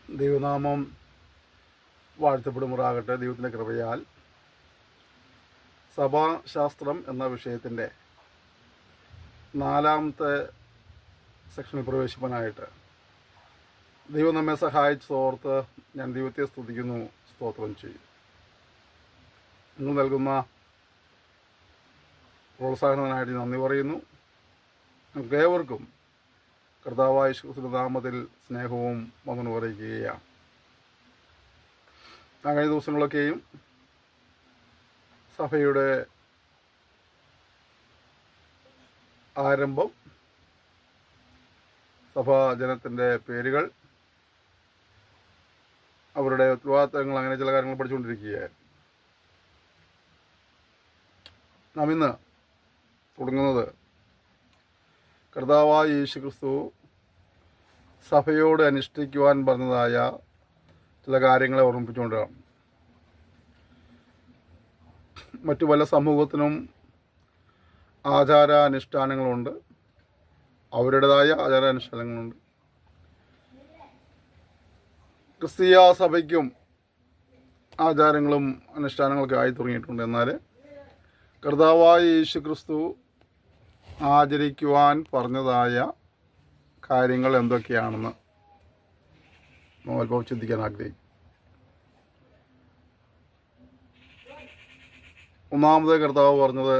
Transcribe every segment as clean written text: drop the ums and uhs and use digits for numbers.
ദൈവനാമം വാഴ്ത്തപ്പെടുമാറാകട്ടെ. ദൈവത്തിൻ്റെ കൃപയാൽ സഭാശാസ്ത്രം എന്ന വിഷയത്തിൻ്റെ 4ാമത്തെ സെക്ഷനിൽ പ്രവേശിപ്പാനായിട്ട് ദൈവം നമ്മെ സഹായിച്ചോർത്ത് ഞാൻ ദൈവത്തെ സ്തുതിക്കുന്നു, സ്തോത്രം ചെയ്യും. നിങ്ങൾ നൽകുന്ന പ്രോത്സാഹനത്തിനായിട്ട് നന്ദി പറയുന്നു. നമുക്ക് ഏവർക്കും കർത്താവായ യേശുക്രിസ്തുവിന്റെ നാമത്തിൽ സ്നേഹവും വന്ദനവും അറിയിക്കുകയാണ്. കഴിഞ്ഞ ദിവസങ്ങളൊക്കെയും സഭയുടെ ആരംഭം, സഭാജനത്തിൻ്റെ പേരുകൾ, അവരുടെ ഉത്തരവാദിത്തങ്ങൾ, അങ്ങനെ ചില കാര്യങ്ങൾ പഠിച്ചുകൊണ്ടിരിക്കുകയായിരുന്നു. നാം ഇന്ന് തുടങ്ങുന്നത് കർത്താവായ യേശുക്രിസ്തു സഭയോട് അനുഷ്ഠിക്കുവാൻ പറഞ്ഞതായ ചില കാര്യങ്ങളെ ഓർമ്മിപ്പിച്ചുകൊണ്ടാണ്. മറ്റു പല സമൂഹത്തിനും ആചാരാനുഷ്ഠാനങ്ങളുണ്ട്, അവരുടേതായ ആചാരാനുഷ്ഠാനങ്ങളുണ്ട്. ക്രിസ്തീയ സഭയ്ക്കും ആചാരങ്ങളും അനുഷ്ഠാനങ്ങളൊക്കെ ആയി തുടങ്ങിയിട്ടുണ്ട്. എന്നാൽ കർത്താവായ യേശുക്രിസ്തു ആചരിക്കുവാൻ പറഞ്ഞതായ കാര്യങ്ങൾ എന്തൊക്കെയാണെന്ന് നമ്മൾ അല്പം ചിന്തിക്കാൻ ആഗ്രഹിക്കും. ഒന്നാമത് കർത്താവ് പറഞ്ഞത്,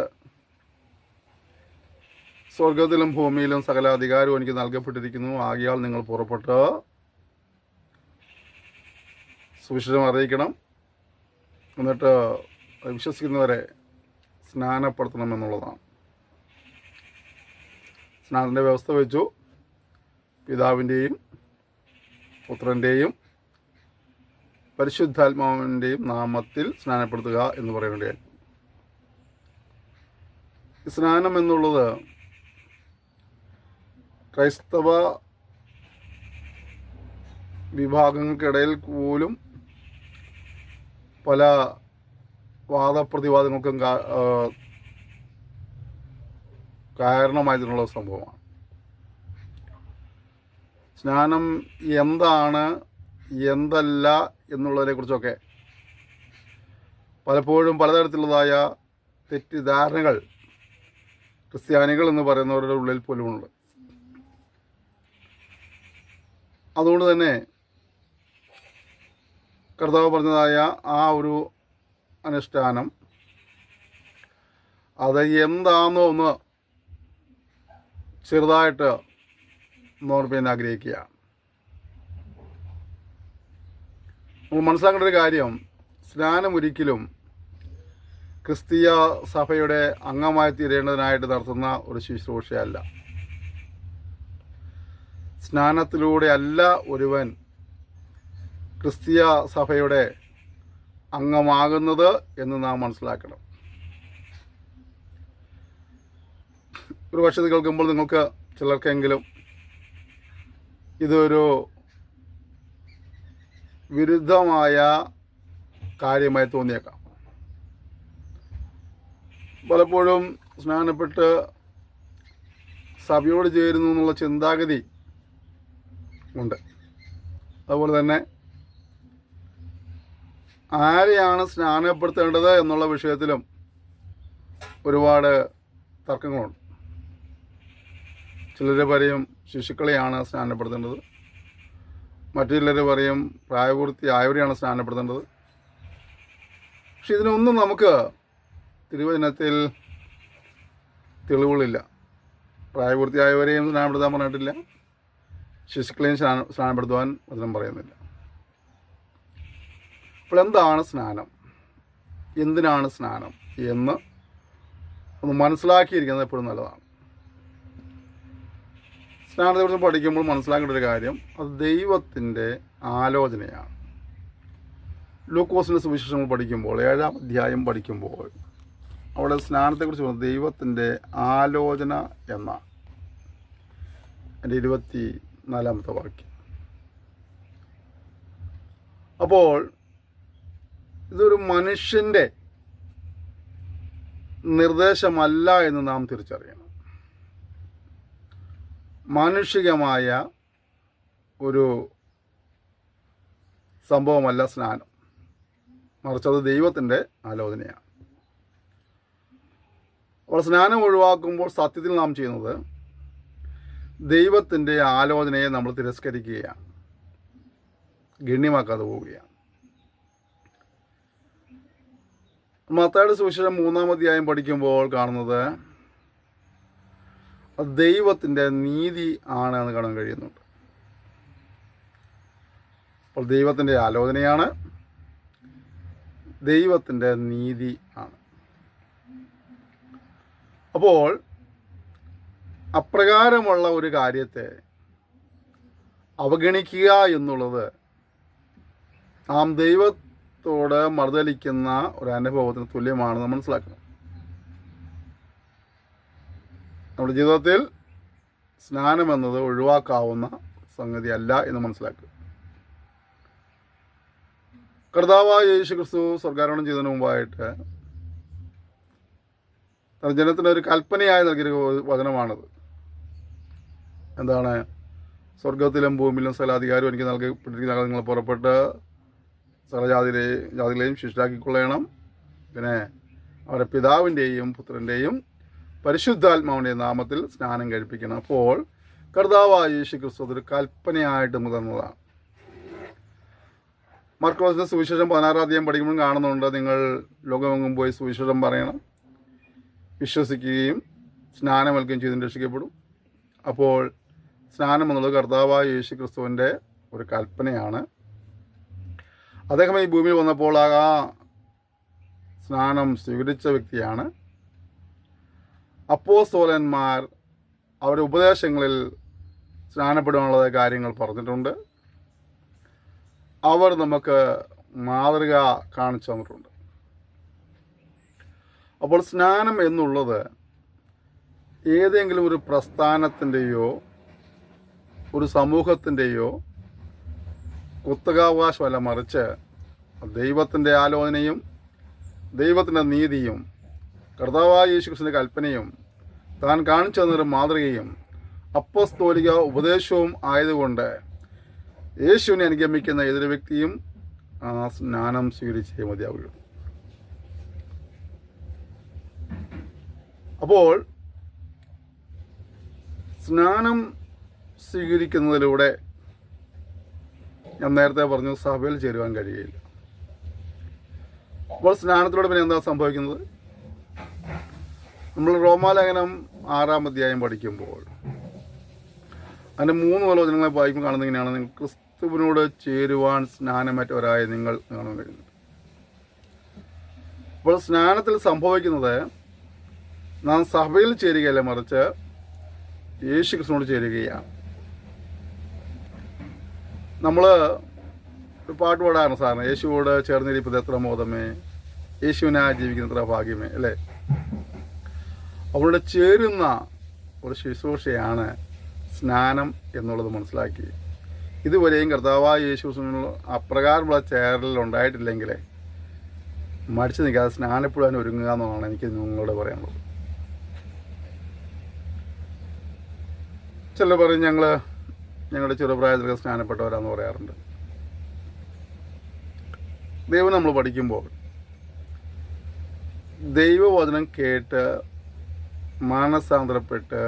സ്വർഗത്തിലും ഭൂമിയിലും സകല അധികാരവും എനിക്ക് നൽകപ്പെട്ടിരിക്കുന്നു, ആകയാൽ നിങ്ങൾ പുറപ്പെട്ട് സുവിശേഷം അറിയിക്കണം, എന്നിട്ട് വിശ്വസിക്കുന്നവരെ സ്നാനപ്പെടുത്തണമെന്നുള്ളതാണ്. സ്നാനത്തിൻ്റെ വ്യവസ്ഥ വെച്ചു. പിതാവിൻ്റെയും പുത്രൻ്റെയും പരിശുദ്ധാത്മാവിൻ്റെയും നാമത്തിൽ സ്നാനപ്പെടുത്തുക എന്ന് പറയുന്നുണ്ട്. സ്നാനം എന്നുള്ളത് ക്രൈസ്തവ വിഭാഗങ്ങൾക്കിടയിൽ പോലും പല വാദപ്രതിവാദങ്ങൾക്കും കാരണമായിട്ടുള്ള സംഭവമാണ്. സ്നാനം എന്താണ്, എന്തല്ല എന്നുള്ളതിനെക്കുറിച്ചൊക്കെ പലപ്പോഴും പലതരത്തിലുള്ളതായ തെറ്റിദ്ധാരണകൾ ക്രിസ്ത്യാനികൾ എന്ന് പറയുന്നവരുടെ ഉള്ളിൽ പോലുമുണ്ട്. അതുകൊണ്ട് തന്നെ കർത്താവ് പറഞ്ഞതായ ആ ഒരു അനുഷ്ഠാനം അത് എന്താണെന്നോ ഒന്ന് ചെറുതായിട്ട് ഓർമ്മിക്കാൻ ആഗ്രഹിക്കുകയാണ്. നമ്മൾ മനസ്സിലാക്കേണ്ട ഒരു കാര്യം, സ്നാനം ഒരിക്കലും ക്രിസ്തീയ സഭയുടെ അംഗമായി തീരേണ്ടതിനായിട്ട് നടത്തുന്ന ഒരു ശുശ്രൂഷയല്ല. സ്നാനത്തിലൂടെ അല്ല ഒരുവൻ ക്രിസ്തീയ സഭയുടെ അംഗമാകുന്നത് എന്ന് നാം മനസ്സിലാക്കണം. ഒരു പക്ഷേ കേൾക്കുമ്പോൾ നിങ്ങൾക്ക് ചിലർക്കെങ്കിലും ഇതൊരു വിരുദ്ധമായ കാര്യമായി തോന്നിയേക്കാം. പലപ്പോഴും സ്നാനപ്പെട്ട് സഭയോട് ചേരുന്നു എന്നുള്ള ചിന്താഗതി ഉണ്ട്. അതുപോലെ തന്നെ ആരെയാണ് സ്നാനപ്പെടുത്തേണ്ടത് എന്നുള്ള വിഷയത്തിലും ഒരുപാട് തർക്കങ്ങളുണ്ട്. ചിലർ പറയും ശിശുക്കളെയാണ് സ്നാനപ്പെടുത്തേണ്ടത്, മറ്റു ചിലർ പറയും പ്രായപൂർത്തിയായവരെയാണ് സ്നാനപ്പെടുത്തേണ്ടത്. പക്ഷെ ഇതിനൊന്നും നമുക്ക് തിരുവചനത്തിൽ തെളിവുകളില്ല. പ്രായപൂർത്തിയായവരെയും സ്നാനപ്പെടുത്താൻ പറഞ്ഞിട്ടില്ല, ശിശുക്കളെയും സ്നാനപ്പെടുത്തുവാൻ വചനം പറയുന്നില്ല. അപ്പോൾ എന്താണ് സ്നാനം, എന്തിനാണ് സ്നാനം എന്ന് ഒന്ന് മനസ്സിലാക്കിയിരിക്കുന്നത് എപ്പോഴും നല്ലതാണ്. സ്നാനത്തെക്കുറിച്ച് പഠിക്കുമ്പോൾ മനസ്സിലാക്കേണ്ട ഒരു കാര്യം, അത് ദൈവത്തിൻ്റെ ആലോചനയാണ്. ലൂക്കോസിൻ്റെ സുവിശേഷങ്ങൾ പഠിക്കുമ്പോൾ 7ാം അധ്യായം പഠിക്കുമ്പോൾ അവിടെ സ്നാനത്തെക്കുറിച്ച് പറഞ്ഞത് ദൈവത്തിൻ്റെ ആലോചന എന്നാണ്. എൻ്റെ 24ാമത്തെ വാക്യം. അപ്പോൾ ഇതൊരു മനുഷ്യൻ്റെ നിർദ്ദേശമല്ല എന്ന് നാം തിരിച്ചറിയണം. മാനുഷികമായ ഒരു സംഭവമല്ല സ്നാനം, മറിച്ച് അത് ദൈവത്തിൻ്റെ ആലോചനയാണ്. അപ്പോൾ സ്നാനം ഒഴിവാക്കുമ്പോൾ സത്യത്തിൽ നാം ചെയ്യുന്നത് ദൈവത്തിൻ്റെ ആലോചനയെ നമ്മൾ തിരസ്കരിക്കുകയാണ്, ഗണ്യമാക്കാതെ പോവുകയാണ്. മത്തായിയുടെ സുവിശേഷം 3-ാം അധ്യായം പഠിക്കുമ്പോൾ കാണുന്നത് ദൈവത്തിൻ്റെ നീതി ആണ് എന്ന് കാണാൻ കഴിയുന്നുണ്ട്. അപ്പോൾ ദൈവത്തിൻ്റെ ആലോചനയാണ്, ദൈവത്തിൻ്റെ നീതി ആണ്. അപ്പോൾ അപ്രകാരമുള്ള ഒരു കാര്യത്തെ അവഗണിക്കുക എന്നുള്ളത് നാം ദൈവത്തോട് മറുതലിക്കുന്ന ഒരു അനുഭവത്തിന് തുല്യമാണെന്ന് മനസ്സിലാക്കണം. നമ്മുടെ ജീവിതത്തിൽ സ്നാനം എന്നത് ഒഴിവാക്കാവുന്ന സംഗതിയല്ല എന്ന് മനസ്സിലാക്കുക. കർത്താവായ യേശു ക്രിസ്തു സ്വർഗ്ഗാരോഹണം ചെയ്തതിനു മുമ്പായിട്ട് തന്റെ ജനത്തിന് ഒരു കൽപ്പനയായി നൽകിയ വചനമാണത്. എന്താണ്? സ്വർഗത്തിലും ഭൂമിയിലും സകലാധികാരവും എനിക്ക് നൽകപ്പെട്ടിരിക്കുന്ന നിങ്ങൾ പുറപ്പെട്ട് സകല ജാതികളെയും ശിഷ്യരാക്കിക്കൊള്ളണം. പിന്നെ അവരുടെ പിതാവിൻ്റെയും പുത്രൻ്റെയും പരിശുദ്ധാത്മാവിൻ്റെ നാമത്തിൽ സ്നാനം കഴിപ്പിക്കണം. അപ്പോൾ കർത്താവായ യേശു ക്രിസ്തു അതൊരു കൽപ്പനയായിട്ട് മുതിർന്നതാണ്. മാർക്കോസിന്റെ സുവിശേഷം 16-ാം അധ്യായം പഠിക്കുമ്പോൾ കാണുന്നുണ്ട്, നിങ്ങൾ ലോകമെങ്ങും പോയി സുവിശേഷം പറയണം, വിശ്വസിക്കുകയും സ്നാനമേൽക്കുകയും ചെയ്ത് രക്ഷിക്കപ്പെടും. അപ്പോൾ സ്നാനം എന്നുള്ളത് കർത്താവായ യേശു ക്രിസ്തുവിൻ്റെ ഒരു കൽപ്പനയാണ്. അദ്ദേഹം ഈ ഭൂമിയിൽ വന്നപ്പോൾ ആ സ്നാനം സ്വീകരിച്ച വ്യക്തിയാണ്. അപ്പോസ്തലന്മാർ അവരുടെ ഉപദേശങ്ങളിൽ സ്നാനപ്പെടുവാനുള്ള കാര്യങ്ങൾ പറഞ്ഞിട്ടുണ്ട്. അവർ നമുക്ക് മാതൃക കാണിച്ചു തന്നിട്ടുണ്ട്. അപ്പോൾ സ്നാനം എന്നുള്ളത് ഏതെങ്കിലും ഒരു പ്രസ്ഥാനത്തിൻ്റെയോ ഒരു സമൂഹത്തിൻ്റെയോ കുത്തകാവകാശമല്ല, മറിച്ച് ദൈവത്തിൻ്റെ ആലോചനയും ദൈവത്തിൻ്റെ നീതിയും കർത്താവായ യേശു ക്രിസ്തുവിൻ്റെ കൽപ്പനയും താൻ കാണിച്ചു തന്നൊരു മാതൃകയും അപ്പസ്തോലിക ഉപദേശവും ആയതുകൊണ്ട് യേശുവിനെ അനുഗമിക്കുന്ന ഏതൊരു വ്യക്തിയും ആ സ്നാനം സ്വീകരിച്ചേ മതിയാവുകയുള്ളൂ. അപ്പോൾ സ്നാനം സ്വീകരിക്കുന്നതിലൂടെ ഞാൻ നേരത്തെ പറഞ്ഞു സഭയിൽ ചേരുവാൻ കഴിയില്ല. അപ്പോൾ സ്നാനത്തിലൂടെ പിന്നെ എന്താ സംഭവിക്കുന്നത്? നമ്മൾ റോമാലേഖനം 6-ാം അധ്യായം പഠിക്കുമ്പോൾ അതിൻ്റെ 3 വചനങ്ങളെ വായിക്കുമ്പോൾ കാണുന്നത് ഇങ്ങനെയാണ്: നിങ്ങൾ ക്രിസ്തുവിനോട് ചേരുവാൻ സ്നാനമേറ്റവരായ നിങ്ങൾ കാണാൻ കഴിയുന്നത്. അപ്പോൾ സ്നാനത്തിൽ സംഭവിക്കുന്നത് നാം സഭയിൽ ചേരുകയല്ല, മറിച്ച് യേശു ക്രിസ്തുവിനോട് ചേരുകയാണ്. നമ്മൾ ഒരു പാട്ട് പാടാറുണ്ട് സാറിന്, യേശുവോട് ചേർന്നിരിപ്പത് എത്ര മോദമേ, യേശുവിനായി ജീവിക്കുന്ന എത്ര ഭാഗ്യമേ, അല്ലേ? അവളുടെ ചേരുന്ന ഒരു ശുശ്രൂഷയാണ് സ്നാനം എന്നുള്ളത് മനസ്സിലാക്കി. ഇതുവരെയും കർത്താവായ യേശു അപ്രകാരമുള്ള ചേരൽ ഉണ്ടായിട്ടില്ലെങ്കിൽ മടിച്ചു നിൽക്കാതെ സ്നാനപ്പെടാൻ ഒരുങ്ങുക എന്നാണ് എനിക്ക് നിങ്ങളോട് പറയാനുള്ളത്. ചിലർ പറയും ഞങ്ങളുടെ ചെറുപ്രായത്തിലൊക്കെ സ്നാനപ്പെട്ടവരാന്ന് പറയാറുണ്ട്. ദൈവം നമ്മൾ പഠിക്കുമ്പോൾ ദൈവവചനം കേട്ട് മാനസാന്തരപ്പെട്ട്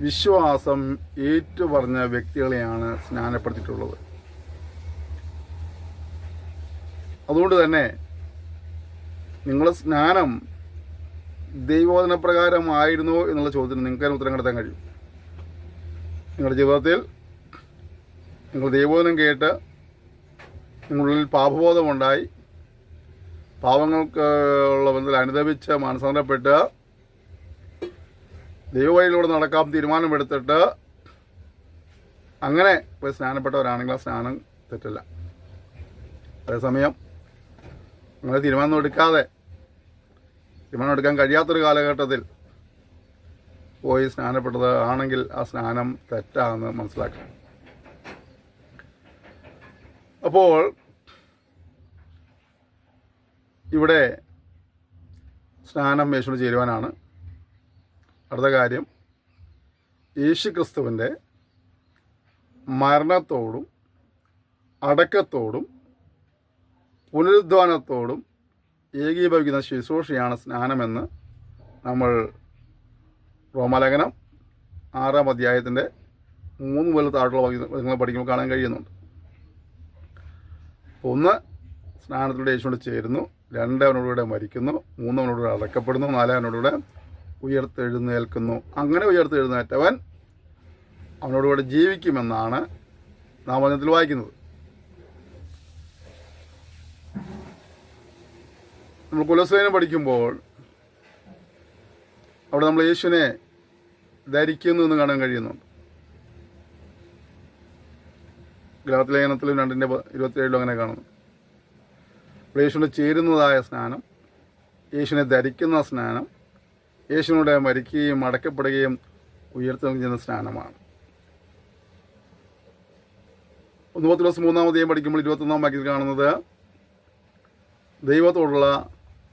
വിശ്വാസം ഏറ്റുപറഞ്ഞ വ്യക്തികളെയാണ് സ്നാനപ്പെടുത്തിയിട്ടുള്ളത്. അതുകൊണ്ട് തന്നെ നിങ്ങളുടെ സ്നാനം ദൈവവചനപ്രകാരമായിരുന്നോ എന്നുള്ള ചോദ്യത്തിന് നിങ്ങൾക്ക് ഉത്തരം കണ്ടെത്താൻ കഴിയും. നിങ്ങളുടെ ജീവിതത്തിൽ നിങ്ങൾ ദൈവവചനം കേട്ട് നിങ്ങളിൽ പാപബോധമുണ്ടായി പാവങ്ങൾക്ക് ഉള്ള ബന്ധത്തിൽ അനുദപിച്ച് മാനസാന്തരപ്പെട്ട് ദൈവവഴിയിലൂടെ നടക്കാൻ തീരുമാനമെടുത്തിട്ട് അങ്ങനെ പോയി സ്നാനപ്പെട്ടവരാണെങ്കിൽ ആ സ്നാനം തെറ്റില്ല. അതേസമയം അങ്ങനെ തീരുമാനം എടുക്കാൻ കഴിയാത്തൊരു കാലഘട്ടത്തിൽ പോയി സ്നാനപ്പെട്ടത് ആണെങ്കിൽ ആ സ്നാനം തെറ്റാണെന്ന് മനസ്സിലാക്കണം. അപ്പോൾ ഇവിടെ സ്നാനം യേശുവിനോട് ചേരുവാനാണ്. അടുത്ത കാര്യം, യേശു ക്രിസ്തുവിൻ്റെ മരണത്തോടും അടക്കത്തോടും പുനരുദ്ധാനത്തോടും ഏകീഭവിക്കുന്ന ശുശ്രൂഷയാണ് സ്നാനമെന്ന് നമ്മൾ റോമാലേഖനം 6-ാം അധ്യായത്തിൻ്റെ 3 മുതൽ താഴെയുള്ള നിങ്ങൾ പഠിക്കുമ്പോൾ കാണാൻ കഴിയുന്നുണ്ട്. ഒന്ന്, സ്നാനത്തിലൂടെ യേശുവിനോട് ചേരുന്നു. 2, അവനോടുകൂടെ മരിക്കുന്നു. 3, അവനോടുകൂടെ അടക്കപ്പെടുന്നു. 4, അവനോടുകൂടെ ഉയർത്തെഴുന്നേൽക്കുന്നു. അങ്ങനെ ഉയർത്തെഴുന്നേറ്റവൻ അവനോടുകൂടെ ജീവിക്കുമെന്നാണ് നാം വചനത്തിൽ വായിക്കുന്നത്. നമ്മൾ കൊലോസ്യനെ പഠിക്കുമ്പോൾ അവിടെ നമ്മൾ യേശുവിനെ ധരിക്കുന്നു എന്ന് കാണാൻ കഴിയുന്നുണ്ട്. ഗലാത്യ ലേഖനത്തിലും 2:27 അങ്ങനെ കാണുന്നു. യേശുവിനെ ചേരുന്നതായ സ്നാനം, യേശുവിനെ ധരിക്കുന്ന സ്നാനം, യേശുവിനോട് മരിക്കുകയും അടക്കപ്പെടുകയും ഉയർത്തെഴുന്നേൽക്കുകയും ചെയ്യുന്ന സ്നാനമാണ്. 1 പത്രോസ് 3-ാം അധ്യായം പഠിക്കുമ്പോൾ 21-ാം വാക്യത്തിൽ കാണുന്നത് ദൈവത്തോടുള്ള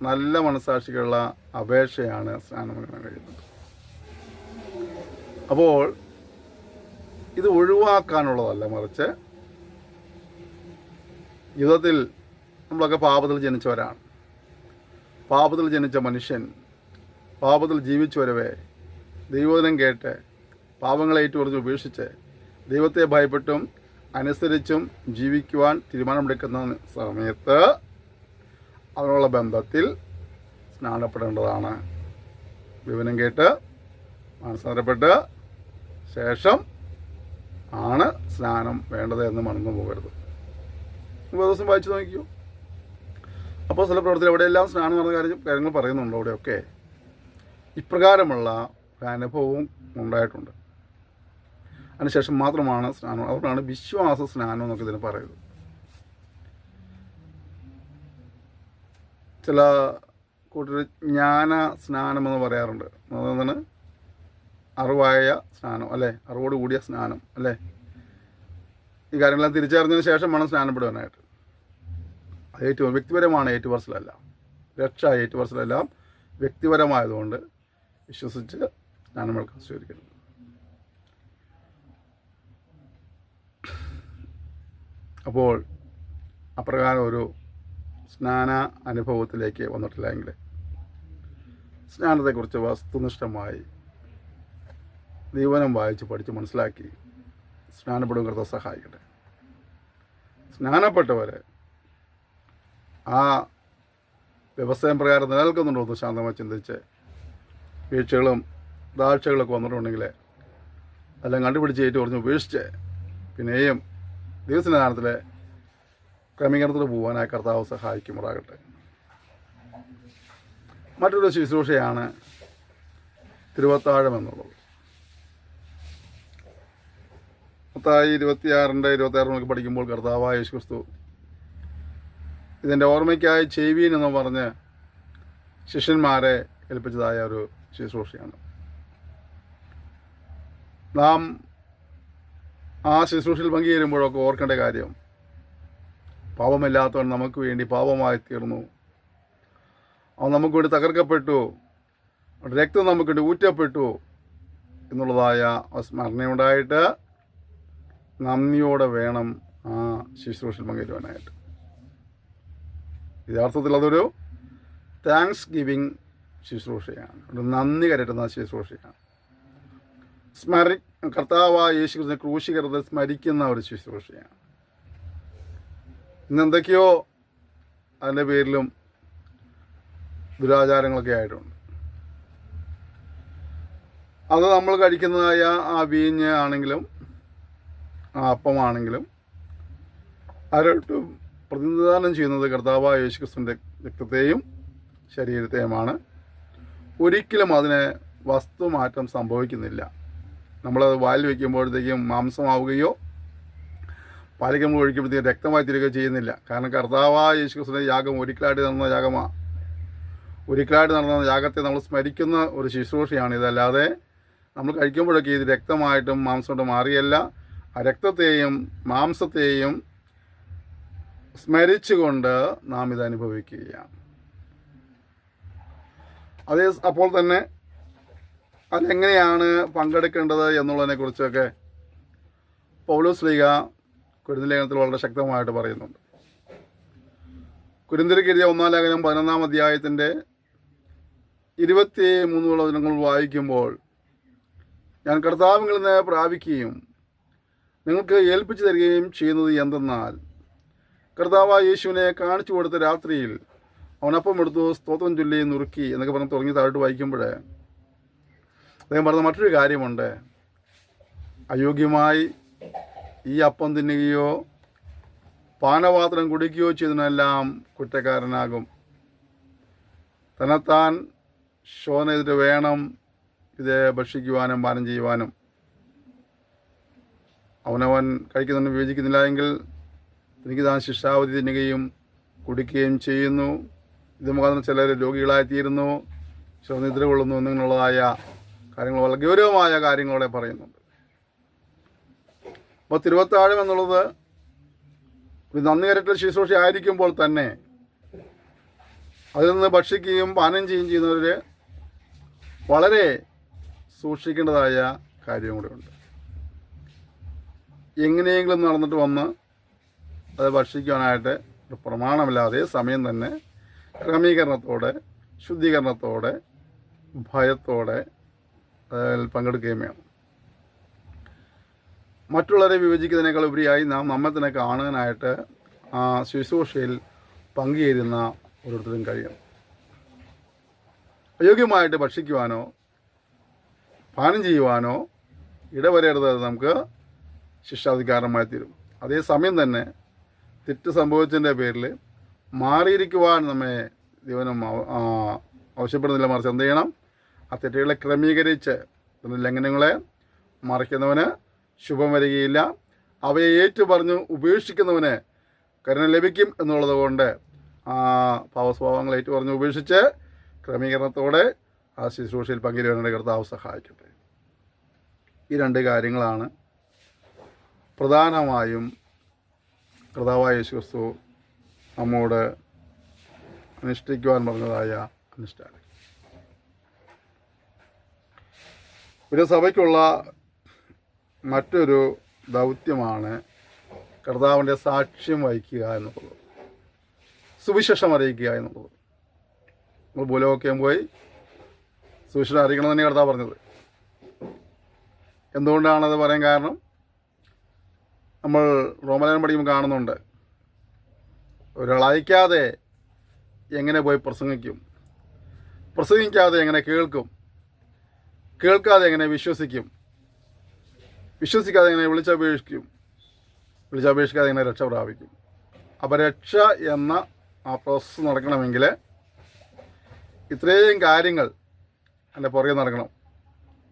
നല്ല മനസ്സാക്ഷിക്കുള്ള അപേക്ഷയാണ് സ്നാനം കാണാൻ കഴിയുന്നത്. അപ്പോൾ ഇത് ഒഴിവാക്കാനുള്ളതല്ല, മറിച്ച് ജീവിതത്തിൽ നമ്മളൊക്കെ പാപത്തിൽ ജനിച്ചവരാണ്. പാപത്തിൽ ജനിച്ച മനുഷ്യൻ പാപത്തിൽ ജീവിച്ചു വരവേ ദൈവവചനം കേട്ട് പാപങ്ങളെ ഏറ്റുപറഞ്ഞ് ഉപേക്ഷിച്ച് ദൈവത്തെ ഭയപ്പെട്ടും അനുസരിച്ചും ജീവിക്കുവാൻ തീരുമാനമെടുക്കുന്ന സമയത്ത് അതിനുള്ള ബന്ധത്തിൽ സ്നാനപ്പെടേണ്ടതാണ്. വിവരം കേട്ട് മനസ്സാരപ്പെട്ട് ശേഷം ആണ് സ്നാനം വേണ്ടത് എന്ന് മറന്നു പോകരുത്. ദിവസം വായിച്ചു നോക്കിയോ. അപ്പോൾ ചില പ്രവർത്തനം എവിടെയെല്ലാം സ്നാനം നടന്ന കാര്യങ്ങൾ പറയുന്നുണ്ട്. അവിടെയൊക്കെ ഇപ്രകാരമുള്ള ഒരു അനുഭവവും ഉണ്ടായിട്ടുണ്ട്. അതിനുശേഷം മാത്രമാണ് സ്നാനം. അതുകൊണ്ടാണ് വിശ്വാസ സ്നാനം എന്നൊക്കെ ഇതിന് പറയുന്നത്. ചില കൂട്ടർ ജ്ഞാന സ്നാനം എന്ന് പറയാറുണ്ട്. അതെന്താണ്? അറിവായ സ്നാനം അല്ലേ, അറിവോട് കൂടിയ സ്നാനം അല്ലേ. ഈ കാര്യങ്ങളെല്ലാം തിരിച്ചറിഞ്ഞതിന് ശേഷം വേണം സ്നാനപ്പെടുവാനായിട്ട്. അത് വ്യക്തിപരമാണ്, ഏറ്റുപറച്ചിലല്ല. രക്ഷ ഏറ്റുപറച്ചിലെല്ലാം വ്യക്തിപരമായതുകൊണ്ട് വിശ്വസിച്ച് സ്നാനമെടുക്കാൻ സ്വീകരിക്കരുത്. അപ്പോൾ അപ്രകാരം ഒരു സ്നാന അനുഭവത്തിലേക്ക് വന്നിട്ടില്ല എങ്കിൽ സ്നാനത്തെക്കുറിച്ച് വസ്തുനിഷ്ഠമായി ദൈവവചനം വായിച്ച് പഠിച്ച് മനസ്സിലാക്കി സ്നാനപ്പെടുവാൻ കർത്താവ് സഹായിക്കട്ടെ. സ്നാനപ്പെട്ടവർ ആ വ്യവസായം പ്രകാരം നിലനിൽക്കുന്നുണ്ടോ എന്ന് ശാന്തമായി ചിന്തിച്ച് വീഴ്ചകളും താഴ്ചകളൊക്കെ വന്നിട്ടുണ്ടെങ്കിൽ എല്ലാം കണ്ടുപിടിച്ച് ഏറ്റുപറഞ്ഞ് ഉപേക്ഷിച്ച് പിന്നെയും ദിവസസ്നാനത്തിലെ ക്രമീകരണത്തിൽ പോകാനായി കർത്താവ് സഹായിക്കുമാറാകട്ടെ. മറ്റൊരു ശുശ്രൂഷയാണ് തിരുവത്താഴം എന്നുള്ളത്. മത്തായി 26:26 നമുക്ക് പഠിക്കുമ്പോൾ കർത്താവായ യേശുക്രിസ്തു ഇതിൻ്റെ ഓർമ്മയ്ക്കായി ചെയ്യുവീൻ എന്ന് പറഞ്ഞ് ശിഷ്യന്മാരെ ഏൽപ്പിച്ചതായ ഒരു ശുശ്രൂഷയാണ്. നാം ആ ശുശ്രൂഷയിൽ പങ്കുചേരുമ്പോഴൊക്കെ ഓർക്കേണ്ട കാര്യം, പാപമില്ലാത്തവൻ നമുക്ക് വേണ്ടി പാപമായി തീർന്നു, അവൻ നമുക്ക് വേണ്ടി തകർക്കപ്പെട്ടു, രക്തം നമുക്ക് വേണ്ടി ഊറ്റപ്പെട്ടു എന്നുള്ളതായ സ്മരണയുണ്ടായിട്ട് നന്ദിയോടെ വേണം ആ ശുശ്രൂഷയിൽ പങ്കുചേരുവാനായിട്ട്. യഥാർത്ഥത്തിൽ അതൊരു താങ്ക്സ് ഗിവിങ് ശുശ്രൂഷയാണ്, ഒരു നന്ദി കരട്ടുന്ന ശുശ്രൂഷയാണ്. കർത്താവായ യേശുക്രിസ്തുവിനെ ക്രൂശീകരണത്തെ സ്മരിക്കുന്ന ഒരു ശുശ്രൂഷയാണ്. ഇന്നെന്തൊക്കെയോ അതിൻ്റെ പേരിലും ദുരാചാരങ്ങളൊക്കെ ആയിട്ടുണ്ട്. അത് നമ്മൾ കഴിക്കുന്നതായ ആ വീഞ്ഞ് ആണെങ്കിലും ആ അപ്പമാണെങ്കിലും ആരോട്ടും പ്രതിനിധാനം ചെയ്യുന്നത് കർത്താവായ യേശുക്രിസ്തുവിൻ്റെ രക്തത്തെയും ശരീരത്തെയുമാണ്. ഒരിക്കലും അതിന് വസ്തുമാറ്റം സംഭവിക്കുന്നില്ല. നമ്മളത് വായിൽ വയ്ക്കുമ്പോഴത്തേക്കും മാംസമാവുകയോ പാലിക്കുമ്പോൾ ഒഴിക്കുമ്പോഴത്തേക്കും രക്തമായി തീരുകയോ ചെയ്യുന്നില്ല. കാരണം കർത്താവായ യേശുക്രിസ്തുവിൻ്റെ യാഗം ഒരിക്കലായിട്ട് നടന്ന യാഗമാണ്. ഒരിക്കലായിട്ട് നടന്ന യാഗത്തെ നമ്മൾ സ്മരിക്കുന്ന ഒരു ശുശ്രൂഷയാണ്. ഇതല്ലാതെ നമ്മൾ കഴിക്കുമ്പോഴൊക്കെ ഇത് രക്തമായിട്ടും മാംസമായിട്ടും മാറിയല്ല. ആ രക്തത്തെയും മാംസത്തെയും സ്മരിച്ചുകൊണ്ട് നാം ഇത് അനുഭവിക്കുകയാണ്. അപ്പോൾ തന്നെ അതെങ്ങനെയാണ് പങ്കെടുക്കേണ്ടത് എന്നുള്ളതിനെക്കുറിച്ചൊക്കെ പൗലോസ് ശ്ലീഹ കൊരിന്ത്യർ ലേഖനത്തിൽ വളരെ ശക്തമായിട്ട് പറയുന്നുണ്ട്. കൊരിന്ത്യർക്ക് എഴുതിയ 1 ലേഖനം 11 അധ്യായത്തിൻ്റെ 23 വചനങ്ങൾ വായിക്കുമ്പോൾ, ഞാൻ കർത്താവിൽ നിന്ന് പ്രാപിക്കുകയും നിങ്ങൾക്ക് ഏൽപ്പിച്ചു തരികയും ചെയ്യുന്നത് എന്തെന്നാൽ, കർത്താവായ യേശുവിനെ കാണിച്ചു കൊടുത്ത രാത്രിയിൽ അവൻ അപ്പം എടുത്തു സ്തോത്രം ചൊല്ലി നുറുക്കി എന്നൊക്കെ പറഞ്ഞ് തുടങ്ങി താഴോട്ട് വായിക്കുമ്പോൾ അദ്ദേഹം പറഞ്ഞ മറ്റൊരു കാര്യമുണ്ട്. അയോഗ്യമായി ഈ അപ്പം തിന്നുകയോ പാനപാത്രം കുടിക്കുകയോ ചെയ്തതിനെല്ലാം കുറ്റക്കാരനാകും. തന്നെത്താൻ ശോധന ചെയ്തിട്ട് വേണം ഇത് ഭക്ഷിക്കുവാനും പാനം ചെയ്യുവാനും. അവനവൻ കഴിക്കുന്നതിന് വിവേചിക്കുന്നില്ല എങ്കിൽ എനിക്ക് താൻ ശിക്ഷാവധി തിന്നുകയും കുടിക്കുകയും ചെയ്യുന്നു. ഇത് മുഖാന്തരം ചിലർ രോഗികളായിത്തീരുന്നു, നിദ്ര കൊള്ളുന്നു എന്നുള്ളതായ കാര്യങ്ങൾ, വളരെ ഗൗരവമായ കാര്യങ്ങളോടെ പറയുന്നുണ്ട്. അപ്പോൾ തിരുവത്താഴം എന്നുള്ളത് ഒരു നന്ദികരട്ടൽ ശുശ്രൂഷ ആയിരിക്കുമ്പോൾ തന്നെ അതിൽ നിന്ന് ഭക്ഷിക്കുകയും പാനം ചെയ്യുകയും ചെയ്യുന്നവർ വളരെ സൂക്ഷിക്കേണ്ടതായ കാര്യം കൂടെ ഉണ്ട്. എങ്ങനെയെങ്കിലും നടന്നിട്ട് വന്ന് അത് ഭക്ഷിക്കാനായിട്ട് ഒരു പ്രമാണമില്ല. അതേ സമയം തന്നെ ക്രമീകരണത്തോടെ, ശുദ്ധീകരണത്തോടെ, ഭയത്തോടെ അതിൽ പങ്കെടുക്കുകയും വേണം. മറ്റുള്ളവരെ വിഭജിക്കുന്നതിനേക്കാൾ ഉപരിയായി നാം നമ്മെ തന്നെ കാണാനായിട്ട് ആ ശുശ്രൂഷയിൽ പങ്കുചേരുന്ന ഓരോരുത്തരും കഴിയണം. അയോഗ്യമായിട്ട് ഭക്ഷിക്കുവാനോ പാനം ചെയ്യുവാനോ ഇടവരരുത്. നമുക്ക് ശിക്ഷാധികാരമായി തീരും. അതേസമയം തന്നെ തെറ്റ് സംഭവിച്ചതിൻ്റെ പേരിൽ മാറിയിരിക്കുവാൻ നമ്മെ ദൈവം ആവശ്യപ്പെടുന്നില്ല. മറിച്ച് എന്ത് ചെയ്യണം? ആ തെറ്റുകളെ ക്രമീകരിച്ച് ലംഘനങ്ങളെ മറിക്കുന്നവന് ശുഭം വരികയില്ല. അവയെ ഏറ്റുപറഞ്ഞ് ഉപേക്ഷിക്കുന്നവന് കരുണ ലഭിക്കും എന്നുള്ളത് കൊണ്ട് ആ പാവസ്വഭാവങ്ങൾ ഏറ്റുപറഞ്ഞ് ഉപേക്ഷിച്ച് ക്രമീകരണത്തോടെ ആ ശുശ്രൂഷയിൽ പങ്കുചേരാൻ കർത്താവ് സഹായിക്കട്ടെ. ഈ 2 കാര്യങ്ങളാണ് പ്രധാനമായും കർത്താവായ യേശു ക്രിസ്തു നമ്മോട് അനുഷ്ഠിക്കുവാൻ പറഞ്ഞതായ അനുഷ്ഠാനം. ഒരു സഭയ്ക്കുള്ള മറ്റൊരു ദൗത്യമാണ് കർത്താവിൻ്റെ സാക്ഷ്യം വഹിക്കുക എന്നുള്ളത്, സുവിശേഷം അറിയിക്കുക എന്നുള്ളത്. നമ്മൾ ഭൂലോകമൊക്കെ പോയി സുവിശേഷം അറിയിക്കണം തന്നെ കർത്താവ് പറഞ്ഞത്. എന്തുകൊണ്ടാണത് പറയാൻ കാരണം? നമ്മൾ റോമലേഖനം പഠിക്കുമ്പോൾ കാണുന്നുണ്ട്, ഒരാൾ അയക്കാതെ എങ്ങനെ പോയി പ്രസംഗിക്കും, പ്രസംഗിക്കാതെ എങ്ങനെ കേൾക്കും, കേൾക്കാതെ എങ്ങനെ വിശ്വസിക്കും, വിശ്വസിക്കാതെ എങ്ങനെ വിളിച്ചപേക്ഷിക്കും, വിളിച്ചപേക്ഷിക്കാതെ എങ്ങനെ രക്ഷ പ്രാപിക്കും. അപ്പോൾ രക്ഷ എന്ന ആ പ്രോസസ്സ് നടക്കണമെങ്കിൽ ഇത്രയും കാര്യങ്ങൾ എൻ്റെ പുറകെ നടക്കണം.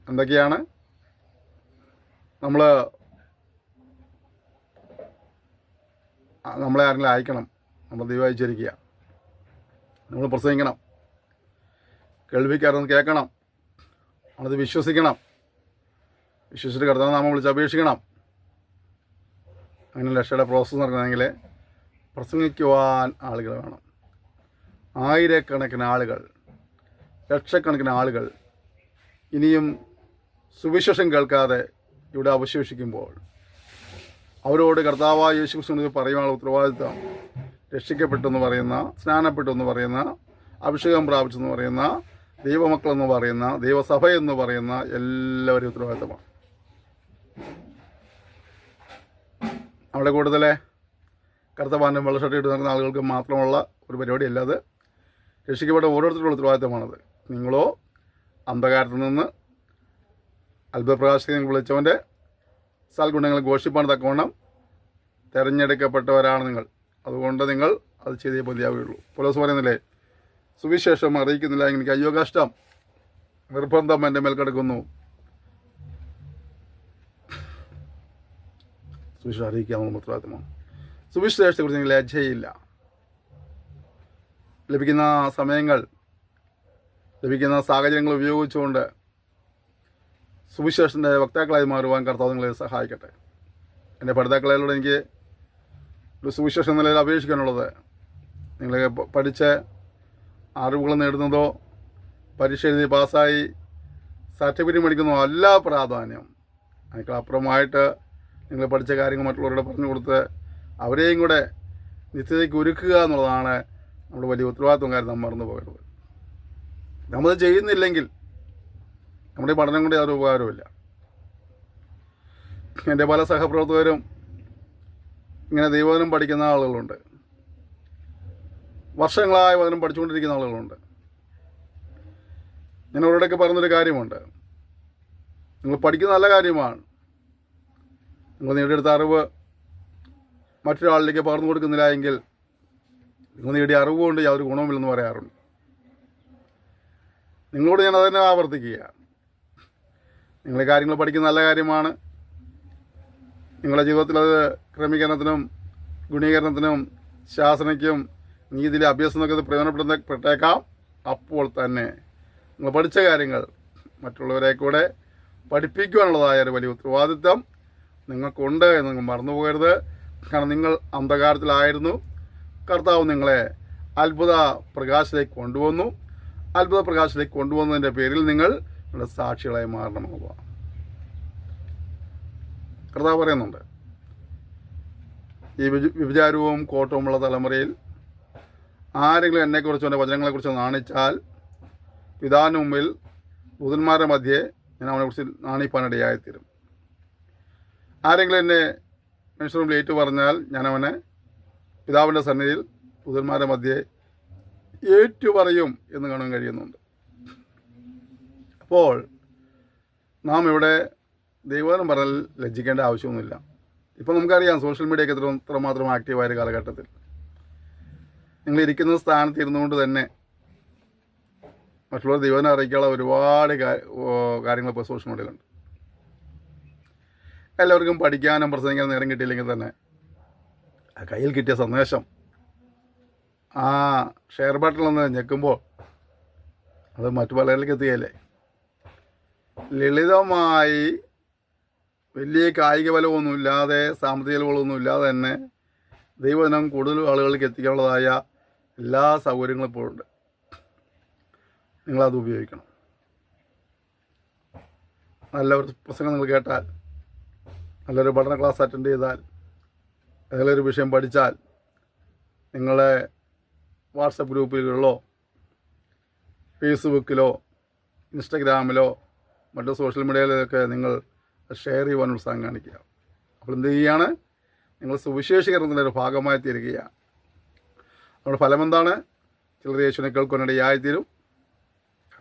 എന്തൊക്കെയാണ്? നമ്മളെ ആരെങ്കിലും അയക്കണം, നമ്മൾ ദൈവം അയച്ചിരിക്കുക, നമ്മൾ പ്രസംഗിക്കണം, കേൾവിക്കാരൊന്ന് കേൾക്കണം, നമ്മളത് വിശ്വസിക്കണം, വിശ്വസിച്ചിട്ട് കർത്താവ് നാമം വിളിച്ച് അപേക്ഷിക്കണം. അങ്ങനെ രക്ഷയുടെ പ്രോസസ്സ് നടക്കണമെങ്കിൽ പ്രസംഗിക്കുവാൻ ആളുകൾ വേണം. ആയിരക്കണക്കിന് ആളുകൾ, ലക്ഷക്കണക്കിന് ആളുകൾ ഇനിയും സുവിശേഷം കേൾക്കാതെ ഇവിടെ അവശേഷിക്കുമ്പോൾ അവരോട് കർത്താവായ യേശു ക്രിസ്തു പറയുവാനുള്ള ഉത്തരവാദിത്വം രക്ഷിക്കപ്പെട്ടെന്ന് പറയുന്ന, സ്നാനപ്പെട്ടെന്ന് പറയുന്ന, അഭിഷേകം പ്രാപിച്ചെന്ന് പറയുന്ന, ദൈവമക്കളെന്ന് പറയുന്ന, ദൈവസഭ എന്ന് പറയുന്ന എല്ലാവരും ഉത്തരവാദിത്തമാണ്. അവിടെ കൂടുതൽ കറുത്തപാനും വെള്ളഷർട്ട് ഇട്ട് നടക്കുന്ന ആളുകൾക്ക് മാത്രമുള്ള ഒരു പരിപാടിയല്ല അത്. രക്ഷിക്കപ്പെട്ട ഓരോരുത്തരുടെ ഉത്തരവാദിത്തമാണത്. നിങ്ങളോ അന്ധകാരത്തിൽ നിന്ന് അത്ഭുതപ്രകാശത്തെ വിളിച്ചവൻ്റെ സൽഗുണങ്ങൾ ഘോഷിപ്പാൻ തക്കവണ്ണം തിരഞ്ഞെടുക്കപ്പെട്ടവരാണ് നിങ്ങൾ. അതുകൊണ്ട് നിങ്ങൾ അത് ചെയ്തേ മതിയാവുകയുള്ളൂ. പൗലോസ് പറയുന്നില്ലേ, സുവിശേഷം അറിയിക്കുന്നില്ല, എനിക്ക് അയ്യോ കഷ്ടം, നിർബന്ധം എൻ്റെ മേൽ കിടക്കുന്നു. സുവിശേഷം അറിയിക്കാവുന്ന ഉത്തരവാദിത്തമാണ്. സുവിശേഷത്തെക്കുറിച്ച് നിങ്ങൾ ലജ്ജയില്ല. ലഭിക്കുന്ന സമയങ്ങൾ, ലഭിക്കുന്ന സാഹചര്യങ്ങൾ ഉപയോഗിച്ചുകൊണ്ട് സുവിശേഷത്തിൻ്റെ വക്താക്കളായി മാറുവാൻ കർത്താവ് നിങ്ങളെ സഹായിക്കട്ടെ. എൻ്റെ പഠിതാക്കളോട് എനിക്ക് ഒരു സുവിശേഷ നിലയിൽ അപേക്ഷിക്കാനുള്ളത്, നിങ്ങൾ പഠിച്ച് അറിവുകൾ നേടുന്നതോ പരീക്ഷ എഴുതി പാസ്സായി സർട്ടിഫിക്കറ്റ് മേടിക്കുന്നതോ അല്ല പ്രാധാന്യം. അതിനേക്കാൾ അപ്പുറമായിട്ട് നിങ്ങൾ പഠിച്ച കാര്യങ്ങൾ മറ്റുള്ളവരോട് പറഞ്ഞു കൊടുത്ത് അവരെയും കൂടെ നിത്യതയ്ക്ക് ഒരുക്കുക എന്നുള്ളതാണ് നമ്മുടെ വലിയ ഉത്തരവാദിത്വം. കാര്യം നാം മറന്നു പോകരുത്. നമ്മളത് ചെയ്യുന്നില്ലെങ്കിൽ നമ്മുടെ പഠനം കൊണ്ട് യാതൊരു ഉപകാരമില്ല. എൻ്റെ പല സഹപ്രവർത്തകരും ഇങ്ങനെ ദൈവവചനം പഠിക്കുന്ന ആളുകളുണ്ട്, വർഷങ്ങളായി വചനം പഠിച്ചുകൊണ്ടിരിക്കുന്ന ആളുകളുണ്ട്. ഞാൻ അവരോടൊക്കെ പറയുന്നൊരു കാര്യമുണ്ട്, നിങ്ങൾ പഠിക്കുന്ന നല്ല കാര്യമാണ്. നിങ്ങൾ നേടിയെടുത്ത അറിവ് മറ്റൊരാളിലേക്ക് പകർന്നു കൊടുക്കുന്നില്ല എങ്കിൽ നിങ്ങൾ നേടിയ അറിവ് കൊണ്ട് യാതൊരു ഗുണവുമില്ലെന്ന് പറയാറുണ്ട്. നിങ്ങളോട് ഞാൻ അതന്നെ ആവർത്തിക്കുക. നിങ്ങൾ കാര്യങ്ങൾ പഠിക്കുന്ന നല്ല കാര്യമാണ്. നിങ്ങളുടെ ജീവിതത്തിൽ അത് ക്രമീകരണത്തിനും ഗുണീകരണത്തിനും ശാസനയ്ക്കും നീതിയിലെ അഭ്യാസത്തിനൊക്കെ അത് പ്രയോജനപ്പെട്ടേക്കാം. അപ്പോൾ തന്നെ നിങ്ങൾ പഠിച്ച കാര്യങ്ങൾ മറ്റുള്ളവരെ കൂടെ പഠിപ്പിക്കുവാനുള്ളതായ ഒരു വലിയ ഉത്തരവാദിത്വം നിങ്ങൾക്കുണ്ട് എന്ന് നിങ്ങൾ മറന്നു പോകരുത്. കാരണം നിങ്ങൾ അന്ധകാരത്തിലായിരുന്നു, കർത്താവ് നിങ്ങളെ അത്ഭുത പ്രകാശത്തിലേക്ക് കൊണ്ടുവന്നു. അത്ഭുത പ്രകാശത്തിലേക്ക് കൊണ്ടുവന്നതിൻ്റെ പേരിൽ നിങ്ങളുടെ സാക്ഷികളായി മാറണമെന്നുള്ളതാണ് കർത്താവ് പറയുന്നുണ്ട്. ഈ വിഭചാരവും കോട്ടവുമുള്ള തലമുറയിൽ ആരെങ്കിലും എന്നെക്കുറിച്ചോ എൻ്റെ വചനങ്ങളെക്കുറിച്ചോ നാണിച്ചാൽ പിതാവിന് മുമ്പിൽ ദൂതന്മാരുടെ മധ്യേ ഞാൻ അവനെക്കുറിച്ച് നാണിപ്പാനിടയായിത്തീരും. ആരെങ്കിലും എന്നെ മനുഷ്യരുടെ മുമ്പിൽ ഏറ്റു പറഞ്ഞാൽ ഞാൻ അവനെ പിതാവിൻ്റെ സന്നിധിയിൽ ദൂതന്മാരുടെ മധ്യേ ഏറ്റു പറയും എന്ന് കാണാൻ കഴിയുന്നുണ്ട്. അപ്പോൾ നാം ഇവിടെ ദൈവവചനം പറഞ്ഞാൽ ലജ്ജിക്കേണ്ട ആവശ്യമൊന്നുമില്ല. ഇപ്പോൾ നമുക്കറിയാം സോഷ്യൽ മീഡിയയൊക്കെ എത്രമാത്രം ആക്റ്റീവായ ഒരു കാലഘട്ടത്തിൽ നിങ്ങൾ ഇരിക്കുന്ന സ്ഥാനത്ത് ഇരുന്നുകൊണ്ട് തന്നെ മറ്റുള്ളവർ ദൈവനെ അറിയിക്കാനുള്ള ഒരുപാട് കാര്യങ്ങൾ ഇപ്പോൾ സോഷ്യൽ മീഡിയയിലുണ്ട്. എല്ലാവർക്കും പഠിക്കാനും പ്രസംഗിക്കാനും നേരം കിട്ടിയില്ലെങ്കിൽ തന്നെ ആ കയ്യിൽ കിട്ടിയ സന്ദേശം ആ ഷെയർ ബട്ടണിൽ നിന്ന് ഞെക്കുമ്പോൾ അത് മറ്റു പലരിലേക്ക് എത്തുകയല്ലേ. ലളിതമായി വലിയ കായിക ബലമൊന്നുമില്ലാതെ സാമ്പത്തിക ബലമൊന്നുമില്ലാതെ തന്നെ ദൈവവചനം കൂടുതൽ ആളുകളിലേക്ക് എത്തിക്കാനുള്ളതായ എല്ലാ സൗകര്യങ്ങളും ഇപ്പോഴുണ്ട്. നിങ്ങളത് ഉപയോഗിക്കണം. നല്ലൊരു പ്രസംഗം നിങ്ങൾ കേട്ടാൽ, നല്ലൊരു പഠന ക്ലാസ് അറ്റൻഡ് ചെയ്താൽ, ഏതെങ്കിലും വിഷയം പഠിച്ചാൽ നിങ്ങളെ വാട്സപ്പ് ഗ്രൂപ്പുകളിലോ ഫേസ്ബുക്കിലോ ഇൻസ്റ്റഗ്രാമിലോ മറ്റു സോഷ്യൽ മീഡിയയിലൊക്കെ നിങ്ങൾ ഷെയർ ചെയ്യുവാൻ ഉത്സാഹം കാണിക്കുക. അപ്പോൾ എന്ത് ചെയ്യുകയാണ്? നിങ്ങൾ സുവിശേഷീകരണത്തിൻ്റെ ഒരു ഭാഗമായി തീരുകയാണ്. നമ്മുടെ ഫലം എന്താണ്? ചിലർ യേശുവിനെ കേൾക്കാനിടയായിത്തീരും,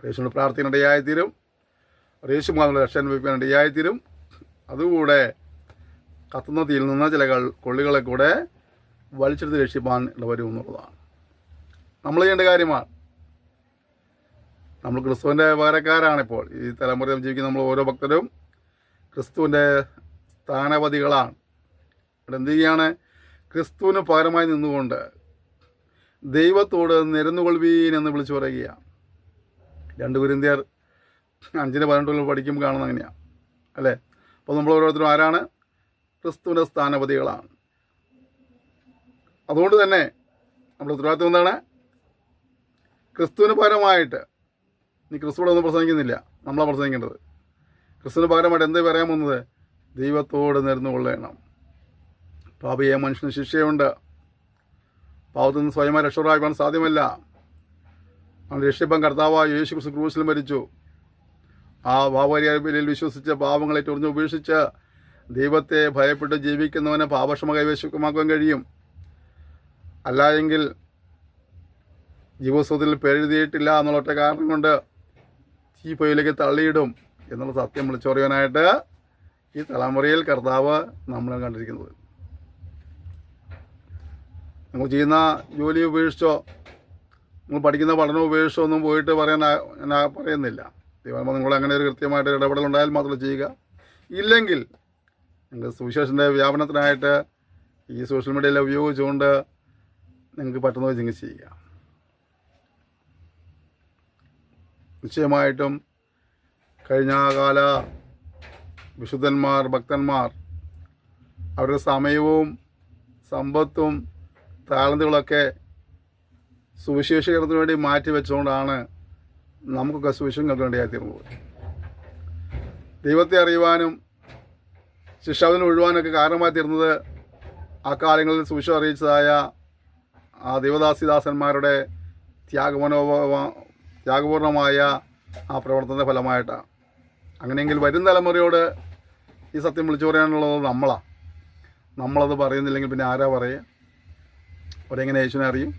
യേശുവിനെ പ്രാർത്ഥനയിടയായിത്തീരും, യേശു മാതിരി രക്ഷ അനുഭവിക്കാനിടയായിത്തീരും. അതുകൂടെ കത്തുന്ന തീയിൽ നിന്ന് ചില കൊള്ളികളെ കൂടെ വലിച്ചെടുത്ത് രക്ഷിപ്പാൻ ഇടവരും എന്നുള്ളതാണ് നമ്മൾ ചെയ്യേണ്ട കാര്യമാണ്. നമ്മൾ ക്രിസ്തുവിൻ്റെ പകരക്കാരാണിപ്പോൾ. ഈ തലമുറയിൽ ജീവിക്കുന്ന നമ്മൾ ഓരോ ഭക്തരും ക്രിസ്തുവിൻ്റെ സ്ഥാനപതികളാണ്. ഇവിടെ എന്ത് ചെയ്യുകയാണ്? ക്രിസ്തുവിന് പകരമായി നിന്നുകൊണ്ട് ദൈവത്തോട് നിരന്നുകൊള്ളുവീൻ എന്ന് വിളിച്ചു പറയുകയാണ്. 2 കൊരിന്ത്യർ 5:18 പഠിക്കുമ്പോൾ കാണുന്നത് അങ്ങനെയാണ് അല്ലേ. അപ്പോൾ നമ്മൾ ഓരോരുത്തരും ആരാണ്? ക്രിസ്തുവിൻ്റെ സ്ഥാനപതികളാണ്. അതുകൊണ്ട് തന്നെ നമ്മുടെ ഉത്തരവാദിത്വം എന്താണ്? ക്രിസ്തുവിന് പകരമായിട്ട്, നീ ക്രിസ്തുവിടെ ഒന്നും പ്രസംഗിക്കുന്നില്ല, നമ്മളാണ് പ്രസംഗിക്കേണ്ടത്. ക്രിസ്തുവിന് പകരമായിട്ട് എന്ത് പറയാൻ പോകുന്നത്? ദൈവത്തോട് നിരന്നുകൊള്ളണം. പാപിയെ മനുഷ്യന് ശിക്ഷയുണ്ട്. പാവത്തിൽ നിന്ന് സ്വയമായി രക്ഷപ്പെടാൻ സാധ്യമല്ല. അവൻ രക്ഷിപ്പാൻ കർത്താവായ യേശു ക്രിസ്തു ക്രൂശിൽ മരിച്ചു. ആ പാപപരിഹാര ബലിയിൽ വിശ്വസിച്ച് പാപങ്ങളെ ചൊറിഞ്ഞ് ഉപേക്ഷിച്ച് ദൈവത്തെ ഭയപ്പെട്ട് ജീവിക്കുന്നവനെ പാപക്ഷമ കൈവശമാക്കാൻ കഴിയും. അല്ല എങ്കിൽ ജീവസ്വത്തിൽ പേരെഴുതിയിട്ടില്ല എന്നുള്ള ഒറ്റ കാരണം കൊണ്ട് ഈ പൊയിലേക്ക് തള്ളിയിടും എന്നുള്ള സത്യം വിളിച്ചറിയാനായിട്ട് ഈ തലമുറയിൽ കർത്താവ് നമ്മളെ കണ്ടിരിക്കുന്നത്. നിങ്ങൾ ചെയ്യുന്ന ജോലി ഉപേക്ഷിച്ചോ, നിങ്ങൾ പഠിക്കുന്ന പഠനം ഉപേക്ഷിച്ചോ ഒന്നും പോയിട്ട് പറയാൻ പറയുന്നില്ല. ദൈവം നിങ്ങൾ അങ്ങനെ ഒരു കൃത്യമായിട്ട് ഇടപെടലുണ്ടായാൽ മാത്രം ചെയ്യുക. ഇല്ലെങ്കിൽ നിങ്ങൾ സുവിശേഷൻ്റെ വ്യാപനത്തിനായിട്ട് ഈ സോഷ്യൽ മീഡിയയിൽ ഉപയോഗിച്ചുകൊണ്ട് നിങ്ങൾക്ക് പറ്റുന്നത് നിങ്ങൾ ചെയ്യുക. നിശ്ചയമായിട്ടും കഴിഞ്ഞ കാല വിശുദ്ധന്മാർ, ഭക്തന്മാർ അവരുടെ സമയവും സമ്പത്തും താളന്തുകളൊക്കെ സുവിശേഷീകരണത്തിന് വേണ്ടി മാറ്റിവെച്ചുകൊണ്ടാണ് നമുക്കൊക്കെ സുവിശേഷം കേൾക്കേണ്ടതായിത്തീർന്നത്. ദൈവത്തെ അറിയുവാനും ശിക്ഷാവിധി ഒഴിവാനൊക്കെ കാരണമായി തീർന്നത് ആ കാലങ്ങളിൽ സുവിശേഷം അറിയിച്ചതായ ആ ദേവദാസിദാസന്മാരുടെ ത്യാഗപൂർണമായ ആ പ്രവർത്തനത്തിൻ്റെ ഫലമായിട്ടാണ്. അങ്ങനെയെങ്കിൽ വരും തലമുറയോട് ഈ സത്യം വിളിച്ചു പറയാനുള്ളത് നമ്മളത് പറയുന്നില്ലെങ്കിൽ പിന്നെ ആരാ പറയുക? അവരെങ്ങനെ യേശുവിനെ അറിയും?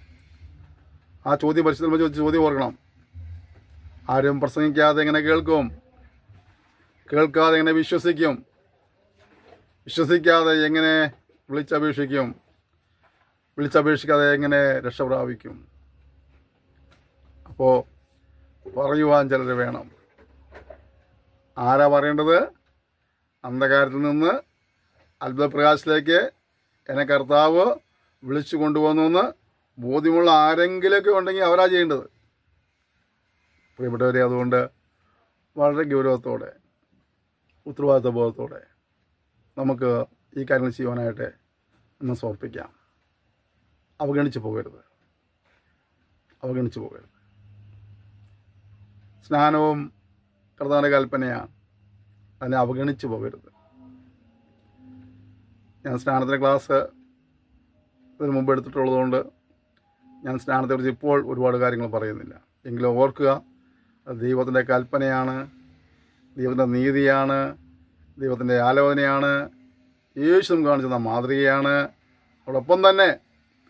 ആ ചോദ്യം പരിശുദ്ധ ചോദ്യം ഓർക്കണം. ആരും പ്രസംഗിക്കാതെ എങ്ങനെ കേൾക്കും? കേൾക്കാതെ എങ്ങനെ വിശ്വസിക്കും? വിശ്വസിക്കാതെ എങ്ങനെ വിളിച്ചപേക്ഷിക്കും? വിളിച്ചപേക്ഷിക്കാതെ എങ്ങനെ രക്ഷ പ്രാപിക്കും? അപ്പോൾ പറയുവാൻ ചിലർ വേണം. ആരാ പറയേണ്ടത്? അന്ധകാരത്തിൽ നിന്ന് അത്ഭുതപ്രകാശത്തിലേക്ക് എന്നെ കർത്താവ് വിളിച്ചു കൊണ്ടുവന്നു എന്ന് ബോധ്യമുള്ള ആരെങ്കിലുമൊക്കെ ഉണ്ടെങ്കിൽ അവരാ ചെയ്യേണ്ടത്. പ്രിയപ്പെട്ടവരെ, അതുകൊണ്ട് വളരെ ഗൗരവത്തോടെ ഉത്തരവാദിത്വ ബോധത്തോടെ നമുക്ക് ഈ കാര്യങ്ങൾ ചെയ്യുവാനായിട്ട് നമ്മൾ സമർപ്പിക്കാം. അവഗണിച്ച് പോകരുത്. സ്നാനവും പ്രധാന കൽപ്പനയാണ്. അതിനെ അവഗണിച്ച് പോകരുത്. ഞാൻ സ്നാനത്തിൻ്റെ ക്ലാസ് ഇതിന് മുമ്പ് എടുത്തിട്ടുള്ളതുകൊണ്ട് ഞാൻ സ്നാനത്തെക്കുറിച്ച് ഇപ്പോൾ ഒരുപാട് കാര്യങ്ങൾ പറയുന്നില്ല. എങ്കിലും ഓർക്കുക, അത് ദൈവത്തിൻ്റെ കൽപ്പനയാണ്, ദൈവത്തിൻ്റെ നീതിയാണ്, ദൈവത്തിൻ്റെ ആലോചനയാണ്, യേശു കാണിച്ചത് മാതൃകയാണ്. അതോടൊപ്പം തന്നെ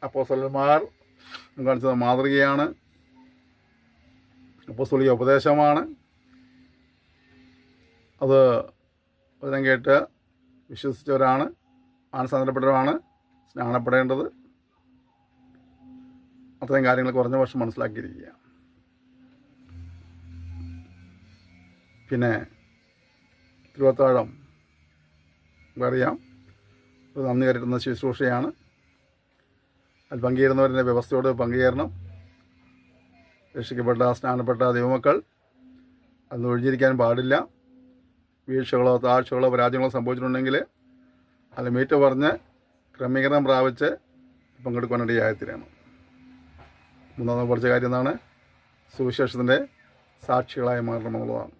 അപ്പോസ്തലന്മാർ കാണിച്ചത് മാതൃകയാണ്, അപ്പോസ്തലിക ഉപദേശമാണ്. അത് വചനം കേട്ട് വിശ്വസിച്ചവരാണ്, മാനസാന്തരപ്പെട്ടവരാണ് സ്നാനപ്പെടേണ്ടത്. അത്രയും കാര്യങ്ങൾ കുറഞ്ഞ വർഷം മനസ്സിലാക്കിയിരിക്കുക. പിന്നെ തിരുവത്താഴം അറിയാം, ഒരു നന്ദി കരുതുന്ന ശുശ്രൂഷയാണ്. അതിൽ പങ്കുചേരുന്നവരുടെ വ്യവസ്ഥയോട് പങ്കുചേരണം. രക്ഷിക്കപ്പെട്ട സ്നാനപ്പെട്ട ദൈവമക്കൾ അന്ന് ഒഴിഞ്ഞിരിക്കാൻ പാടില്ല. വീഴ്ചകളോ താഴ്ചകളോ പരാജയങ്ങളോ സംഭവിച്ചിട്ടുണ്ടെങ്കിൽ അത് മീറ്റ് പറഞ്ഞ് ക്രമീകരണം പ്രാപിച്ച് പങ്കെടുക്കാനിടയായിത്തീരണം. മൂന്നാമത് പഠിച്ച കാര്യം എന്താണ്? സുവിശേഷത്തിൻ്റെ സാക്ഷികളായി മാറണമെന്നുള്ളതാണ്.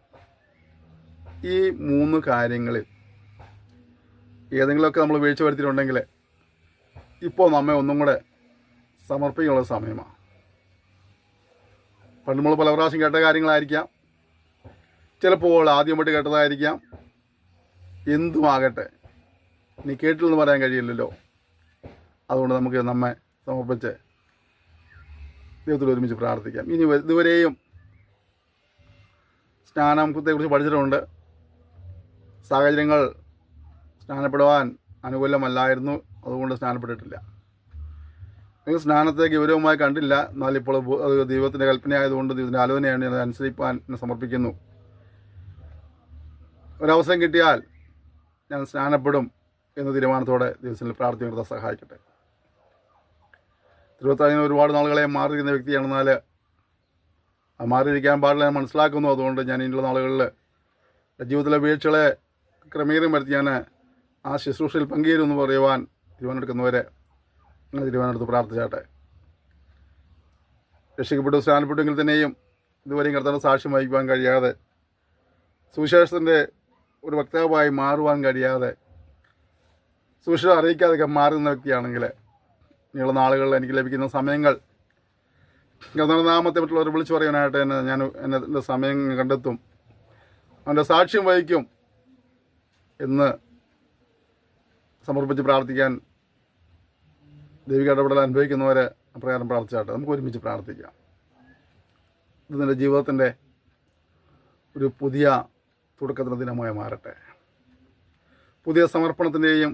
ഈ 3 കാര്യങ്ങളിൽ ഏതെങ്കിലുമൊക്കെ നമ്മൾ വീഴ്ച വരുത്തിയിട്ടുണ്ടെങ്കിൽ ഇപ്പോൾ നമ്മെ ഒന്നും കൂടെ സമർപ്പിക്കാനുള്ള സമയമാണ്. പണ്ട് നമ്മൾ പല പ്രാവശ്യം കേട്ട കാര്യങ്ങളായിരിക്കാം, ചിലപ്പോൾ ആദ്യമായിട്ട് കേട്ടതായിരിക്കാം. എന്തുമാകട്ടെ, ഇനി കേട്ടില്ലെന്ന് പറയാൻ കഴിയില്ലല്ലോ. അതുകൊണ്ട് നമുക്ക് നമ്മെ സമർപ്പിച്ച് ദൈവത്തോട് ഒരുമിച്ച് പ്രാർത്ഥിക്കാം. ഇനി ഇതുവരെയും സ്നാനത്തെക്കുറിച്ച് പഠിച്ചിട്ടുണ്ട്. സാഹചര്യങ്ങൾ സ്നാനപ്പെടുവാൻ അനുകൂലമല്ലായിരുന്നു, അതുകൊണ്ട് സ്നാനപ്പെട്ടിട്ടില്ല. നിങ്ങൾ സ്നാനത്തെ ഗൗരവമായി കണ്ടില്ല. എന്നാൽ ഇപ്പോൾ അത് ദൈവത്തിൻ്റെ കൽപ്പനയായതുകൊണ്ട് ദൈവത്തിൻ്റെ ആലോചനയാണ്, ഞാൻ അനുസരിപ്പാൻ എന്നെ സമർപ്പിക്കുന്നു. ഒരവസരം കിട്ടിയാൽ ഞാൻ സ്നാനപ്പെടും എന്ന തീരുമാനത്തോടെ ദിവസത്തിൽ പ്രാർത്ഥിക്കുന്നത് സഹായിക്കട്ടെ. തിരുവത്താഴിന് ഒരുപാട് നാളുകളെ മാറിയിരിക്കുന്ന വ്യക്തിയാണെന്നാൽ ആ മാറിയിരിക്കാൻ പാടില്ല ഞാൻ മനസ്സിലാക്കുന്നു. അതുകൊണ്ട് ഞാൻ ഇനിയുള്ള നാളുകളിൽ ജീവിതത്തിലെ വീഴ്ചകളെ ക്രമീകരണം വരുത്തി ഞാൻ ആ ശുശ്രൂഷയിൽ പങ്കുചേരുമെന്ന് പറയുവാൻ തീരുമാനമെടുക്കുന്നവരെ അങ്ങനെ തീരുമാനമെടുത്ത് പ്രാർത്ഥിച്ചാട്ടെ. രക്ഷിക്കപ്പെട്ടു സ്നാനപ്പെട്ടെങ്കിൽ തന്നെയും ഇതുവരെയും കർത്താവിൻ്റെ സാക്ഷ്യം വഹിക്കുവാൻ കഴിയാതെ, സുവിശേഷത്തിൻ്റെ ഒരു വക്താവായി മാറുവാൻ കഴിയാതെ, സുവിശേഷം അറിയിക്കാതൊക്കെ മാറുന്ന വ്യക്തിയാണെങ്കിൽ ഇനിയുള്ള നാളുകളിൽ എനിക്ക് ലഭിക്കുന്ന സമയങ്ങൾ കർത്താവിൻ്റെ നാമത്തെ മറ്റുള്ളവർ വിളിച്ചു പറയാനായിട്ട് ഞാൻ എൻ്റെ സമയം കണ്ടെത്തും, അവൻ്റെ സാക്ഷ്യം വഹിക്കും എന്ന് സമർപ്പിച്ച് പ്രാർത്ഥിക്കാൻ ദൈവിക ഇടപെടൽ അനുഭവിക്കുന്നവരെ അപ്രകാരം പ്രാർത്ഥിച്ചാട്ടെ. നമുക്ക് ഒരുമിച്ച് പ്രാർത്ഥിക്കാം. ഇത് നിൻ്റെ ജീവിതത്തിൻ്റെ ഒരു പുതിയ തുടക്കത്തിൻ്റെ ദിനമായി മാറട്ടെ. പുതിയ സമർപ്പണത്തിൻ്റെയും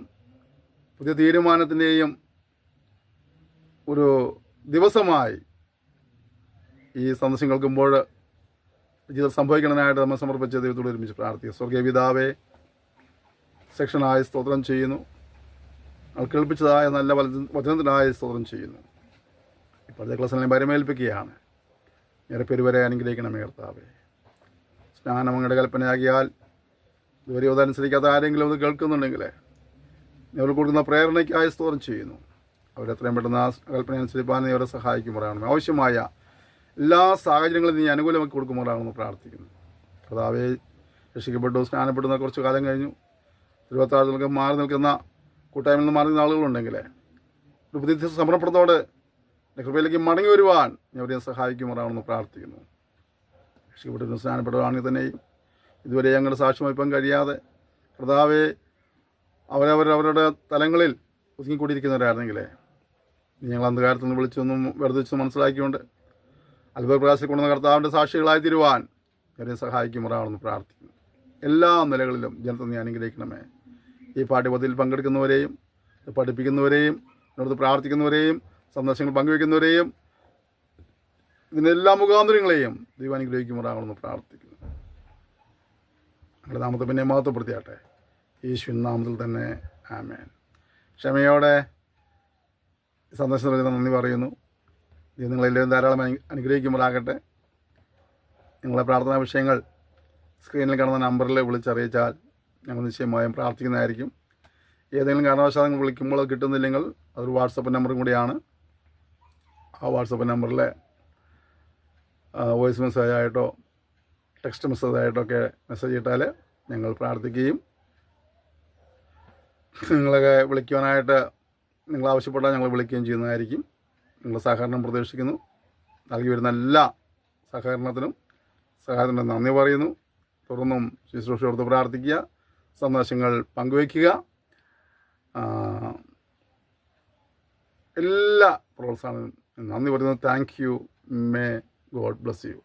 പുതിയ തീരുമാനത്തിൻ്റെയും ഒരു ദിവസമായി ഈ സന്ദേശം കേൾക്കുമ്പോൾ ജീവിതം സംഭവിക്കണമെന്നായിട്ട് നമ്മൾ സമർപ്പിച്ച് ദൈവത്തോട് ഒരുമിച്ച് പ്രാർത്ഥിക്കുക. സ്വർഗീയ പിതാവേ, സെക്ഷനായി സ്തോത്രം ചെയ്യുന്നു. അത് കേൾപ്പിച്ചതായ നല്ല വചനത്തിനായി സ്തോത്രം ചെയ്യുന്നു. ഇപ്പോഴത്തെ ക്ലാസ്സിനെ പരമേൽപ്പിക്കുകയാണ്. നിരപ്പേര് വരെ അനുഗ്രഹിക്കണമേ കർത്താവേ. സ്നാനം അങ്ങയുടെ കൽപ്പനയാകിയാൽ ഇതുവരെ അതനുസരിക്കാത്ത ആരെങ്കിലും അത് കേൾക്കുന്നുണ്ടെങ്കിൽ അവർ കൊടുക്കുന്ന പ്രേരണയ്ക്കായി സ്തോത്രം ചെയ്യുന്നു. അവരെത്രയും പെട്ടെന്ന് ആ കൽപ്പന അനുസരിപ്പാൻ നീ അവരെ സഹായിക്കുമ്പോഴാണ് ആവശ്യമായ എല്ലാ സാഹചര്യങ്ങളും നീ അനുകൂലമാക്കി കൊടുക്കുമ്പോഴാണെന്ന് പ്രാർത്ഥിക്കുന്നു. കർത്താവേ, രക്ഷിക്കപ്പെട്ടു സ്നാനപ്പെടുന്ന കുറച്ച് കാലം കഴിഞ്ഞു. തിരുവത്താഴത്തിലൊക്കെ മാറി നിൽക്കുന്ന കൂട്ടായ്മയിൽ നിന്ന് മാറി നിൽക്കുന്ന ആളുകളുണ്ടെങ്കിൽ ഒരു പുതിയ സമർപ്പണത്തോടെ കൃപയിലേക്ക് മടങ്ങി വരുവാൻ ഞാൻ അവരെ സഹായിക്കുമാറാണെന്ന് പ്രാർത്ഥിക്കുന്നു. രക്ഷിക്കപ്പെട്ടിരുന്ന സ്നാനപ്പെട്ടവരാണെങ്കിൽ തന്നെയും ഇതുവരെ ഞങ്ങളുടെ സാക്ഷ്യം വഹിപ്പാൻ കഴിയാതെ കർത്താവെ അവരവരുടെ തലങ്ങളിൽ ഒതുങ്ങിക്കൂടിയിരിക്കുന്നവരായിരുന്നെങ്കിലേ ഞങ്ങൾ അന്ധകാരത്തിൽ നിന്ന് വിളിച്ചൊന്നും വെറുതെ വെച്ച് മനസ്സിലാക്കിക്കൊണ്ട് അത്ഭുതപ്രകാശത്തിൽ കൊണ്ടുവന്ന കർത്താവിൻ്റെ സാക്ഷികളായി തീരുവാൻ അവരെ സഹായിക്കുമാറാണെന്ന് പ്രാർത്ഥിക്കുന്നു. എല്ലാ നിലകളിലും ജനത്തെ നീ അനുഗ്രഹിക്കണമേ. ഈ പാഠ്യപദ്ധതിയിൽ പങ്കെടുക്കുന്നവരെയും പഠിപ്പിക്കുന്നവരെയും ഇവിടുത്തെ പ്രാർത്ഥിക്കുന്നവരെയും സന്ദേശങ്ങൾ പങ്കുവയ്ക്കുന്നവരെയും ഇതിനെല്ലാ മുഖാന്തരങ്ങളെയും ദൈവം അനുഗ്രഹിക്കുമാറാകണമെന്ന് പ്രാർത്ഥിക്കുന്നു. ഞങ്ങളുടെ നാമത്തെ പിന്നെ മഹത്വപ്പെടുത്തിയാട്ടെ. യേശുവിൻ നാമത്തിൽ തന്നെ ആമേൻ. ക്ഷമയോടെ സന്ദേശത്തിന് നന്ദി പറയുന്നു. ദൈവം നിങ്ങളെല്ലാവരും ധാരാളം അനുഗ്രഹിക്കുമാറാകട്ടെ. നിങ്ങളെ പ്രാർത്ഥനാ വിഷയങ്ങൾ സ്ക്രീനിൽ കാണുന്ന നമ്പറിൽ വിളിച്ചറിയിച്ചാൽ ഞങ്ങൾ നിശ്ചയമായും പ്രാർത്ഥിക്കുന്നതായിരിക്കും. ഏതെങ്കിലും കാരണവശാൽ നിങ്ങൾ വിളിക്കുമ്പോൾ അത് കിട്ടുന്നില്ലെങ്കിൽ അതൊരു വാട്സപ്പ് നമ്പറും കൂടിയാണ്. ആ വാട്സപ്പ് നമ്പറിൽ വോയിസ് മെസ്സേജായിട്ടോ ടെക്സ്റ്റ് മെസ്സേജായിട്ടോ ഒക്കെ മെസ്സേജ് ഇട്ടാൽ ഞങ്ങൾ പ്രാർത്ഥിക്കുകയും നിങ്ങളെ വിളിക്കുവാനായിട്ട് നിങ്ങൾ ആവശ്യപ്പെട്ടാൽ ഞങ്ങൾ വിളിക്കുകയും ചെയ്യുന്നതായിരിക്കും. നിങ്ങളുടെ സഹകരണം പ്രതീക്ഷിക്കുന്നു. നൽകി വരുന്ന എല്ലാ സഹകരണത്തിന് നന്ദി പറയുന്നു. തുടർന്നും ശുശ്രൂഷയോട് പ്രാർത്ഥിക്കുക, സന്ദേശങ്ങൾ പങ്കുവയ്ക്കുക. എല്ലാ പ്രോത്സാഹനവും നന്ദി പറയുന്നു. Thank you. May God bless you.